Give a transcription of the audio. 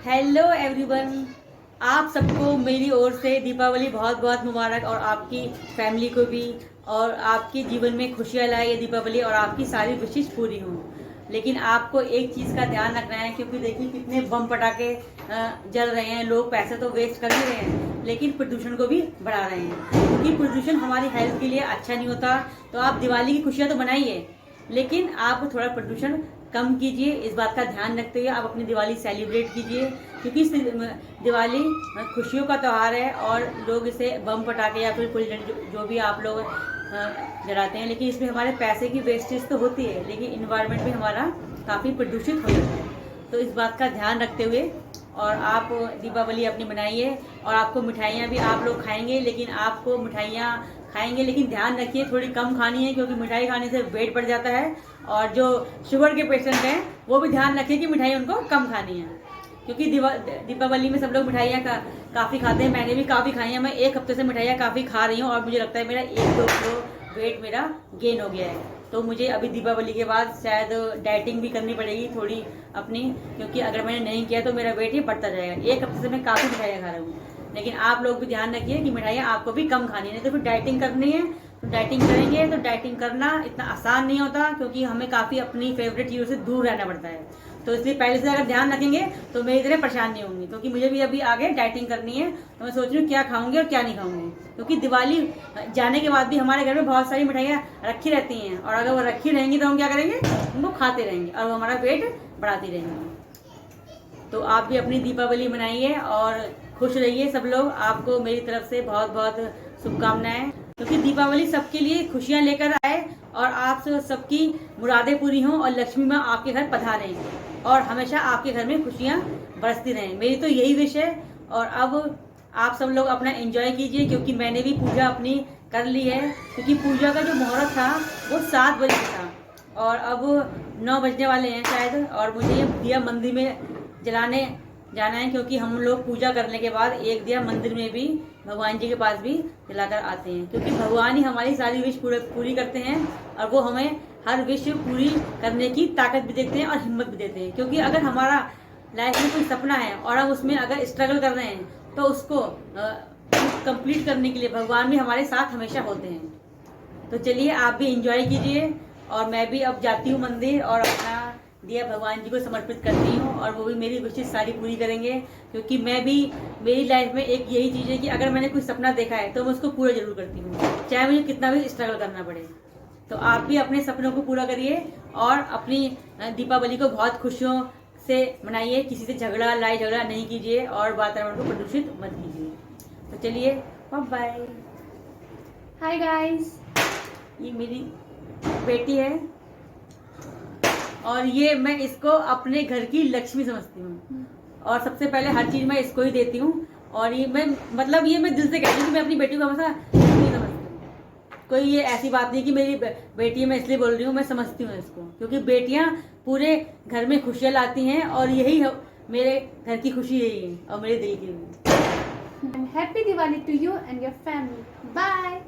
Hello everyone, आप सबको मेरी ओर से दीपावली बहुत बहुत मुबारक और आपकी फैमिली को भी। और आपके जीवन में खुशियाँ लाए ये दीपावली और आपकी सारी विशेष पूरी हों। लेकिन आपको एक चीज़ का ध्यान रखना है, क्योंकि देखिए कितने बम पटाखे जल रहे हैं। लोग पैसे तो वेस्ट कर ही रहे हैं, लेकिन प्रदूषण को भी बढ़ा रहे हैं, क्योंकि प्रदूषण हमारी हेल्थ के लिए अच्छा नहीं होता। तो आप दिवाली की खुशियाँ तो मनाइए, लेकिन आप थोड़ा प्रदूषण कम कीजिए। इस बात का ध्यान रखते हुए आप अपनी दिवाली सेलिब्रेट कीजिए, क्योंकि दिवाली खुशियों का त्यौहार है और लोग इसे बम पटाखे या फिर जो भी आप लोग जलाते हैं, लेकिन इसमें हमारे पैसे की वेस्टेज तो होती है, लेकिन इन्वायरमेंट भी हमारा काफ़ी प्रदूषित हो जाता है। तो इस बात का ध्यान रखते हुए और आप दीपावली अपनी मनाइए। और आपको मिठाइयाँ भी आप लोग खाएंगे, लेकिन आपको मिठाइयाँ खाएंगे लेकिन ध्यान रखिए थोड़ी कम खानी है, क्योंकि मिठाई खाने से वेट बढ़ जाता है। और जो शुगर के पेशेंट हैं वो भी ध्यान रखिए कि मिठाई उनको कम खानी है, क्योंकि दीपावली में सब लोग मिठाइयाँ काफ़ी खाते हैं। मैंने भी काफ़ी खाई हैं। मैं एक हफ्ते से मिठाइयाँ काफ़ी खा रही हूँ और मुझे लगता है मेरा 1-2 किलो वेट मेरा गेन हो गया है। तो मुझे अभी दीपावली के बाद शायद डाइटिंग भी करनी पड़ेगी थोड़ी अपनी, क्योंकि अगर मैंने नहीं किया तो मेरा वेट ही बढ़ता जाएगा। एक हफ्ते से मैं काफ़ी मिठाइयाँ खा रहा हूँ। लेकिन आप लोग भी ध्यान रखिए कि मिठाइयाँ आपको भी कम खानी है, नहीं तो फिर डाइटिंग करनी है। तो डाइटिंग करेंगे तो डाइटिंग करना इतना आसान नहीं होता, क्योंकि हमें काफ़ी अपनी फेवरेट चीज़ों से दूर रहना पड़ता है। तो इसलिए पहले से अगर ध्यान रखेंगे तो मेरी तरह परेशान नहीं होंगी, क्योंकि मुझे भी अभी आगे डाइटिंग करनी है। तो मैं सोच रही हूँ क्या खाऊंगी और क्या नहीं खाऊंगी, क्योंकि दिवाली जाने के बाद भी हमारे घर में बहुत सारी मिठाइयाँ रखी रहती हैं, और अगर वो रखी रहेंगी तो हम क्या करेंगे, उनको खाते रहेंगे और वो हमारा वेट बढ़ाती रहेंगे। तो आप भी अपनी दीपावली मनाइए और खुश रहिए सब लोग। आपको मेरी तरफ से बहुत बहुत शुभकामनाएं, क्योंकि दीपावली सबके लिए खुशियां लेकर आए और आप सबकी मुरादें पूरी हों और लक्ष्मी माँ आपके घर पधारें और हमेशा आपके घर में खुशियां बरसती रहें। मेरी तो यही विश है। और अब आप सब लोग अपना एंजॉय कीजिए, क्योंकि मैंने भी पूजा अपनी कर ली है, क्योंकि पूजा का जो मुहूर्त था वो 7 बजे था और अब 9 बजने वाले हैं शायद। और मुझे ये दिया मंदिर में जलाने जाना है, क्योंकि हम लोग पूजा करने के बाद एक दिया मंदिर में भी भगवान जी के पास भी जलाकर आते हैं, क्योंकि भगवान ही हमारी सारी विश पूरी करते हैं और वो हमें हर विश पूरी करने की ताकत भी देते हैं और हिम्मत भी देते हैं। क्योंकि अगर हमारा लाइफ में कोई सपना है और हम उसमें अगर स्ट्रगल कर रहे हैं तो उसको कंप्लीट करने के लिए भगवान भी हमारे साथ हमेशा होते हैं। तो चलिए आप भी इंजॉय कीजिए, और मैं भी अब जाती हूँ मंदिर और अपना दिया भगवान जी को समर्पित करती हूँ, और वो भी मेरी विशेष सारी पूरी करेंगे। क्योंकि मैं भी, मेरी लाइफ में एक यही चीज़ है कि अगर मैंने कोई सपना देखा है तो मैं उसको पूरा जरूर करती हूँ, चाहे मुझे कितना भी स्ट्रगल करना पड़े। तो आप भी अपने सपनों को पूरा करिए और अपनी दीपावली को बहुत खुशियों से मनाइए। किसी से लड़ाई झगड़ा नहीं कीजिए और वातावरण को प्रदूषित मत कीजिए। तो चलिए, बाय बाय। हाय गाइस, ये मेरी बेटी है और ये मैं इसको अपने घर की लक्ष्मी समझती हूँ, और सबसे पहले हर चीज मैं इसको ही देती हूँ। और ये मैं मतलब ये मैं दिल से कहती हूँ कि मैं अपनी बेटी को हमेशा लक्ष्मी समझती हूँ। कोई ये ऐसी बात नहीं कि मेरी बेटी है मैं इसलिए बोल रही हूँ, मैं समझती हूँ इसको, क्योंकि बेटियाँ पूरे घर में खुशियाँ लाती हैं और यही मेरे घर की खुशी यही है और मेरे दिल की भी। and happy Diwali to you and your family. Bye.